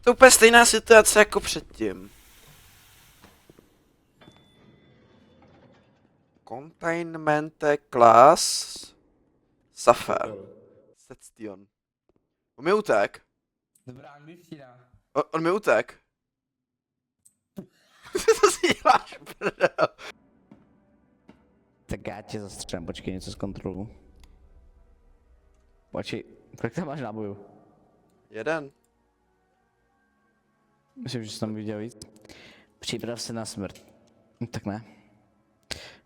To je úplně stejná situace jako předtím. Containment class Safar. Section. On mi utek. Dobrá, kdy vstírá? On mi utek. Co si děláš, prdel? Tak já tě zastřelím, počkej, něco zkontroluji. Počkej, kolik tam máš nábojů? Jeden. Myslím, že jsi tam viděl víc. Připrav se na smrt. Tak ne.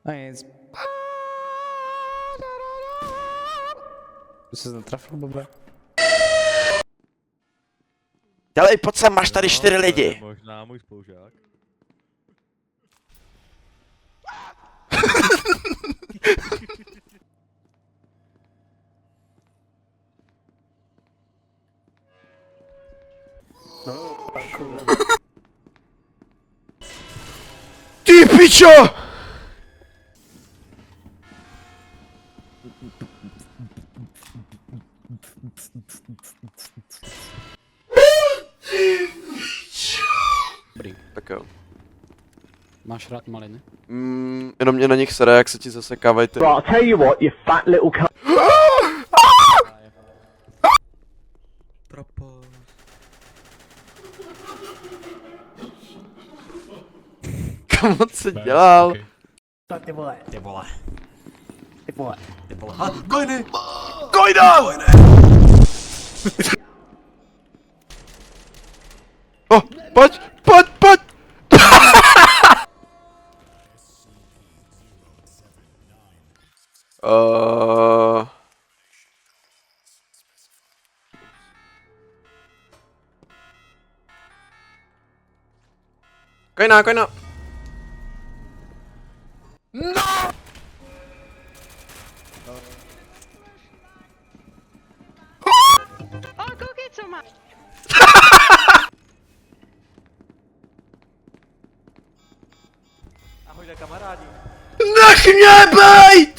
No nic. Jsi se netrafil, Bobe? Dělej, pojď sem, máš tady 4 lidi. Možná můj spolužák. Ty pičo! Dobrý. Tak jo. Máš rád maliny? Jenom mě na nich sere, jak se ti zasekávají ty. Right, I'll tell you what, you fat little cunt. Propos. Kam se dělal? Ty vole. Ty vole. Ty vole. Ty vole. Ha, gojny! Gojda! Oh, pojď, pojď, pojď! Kojna, kojna! No! O, koukej, co máš. Ahoj, kamarádi. Nech mě bejt!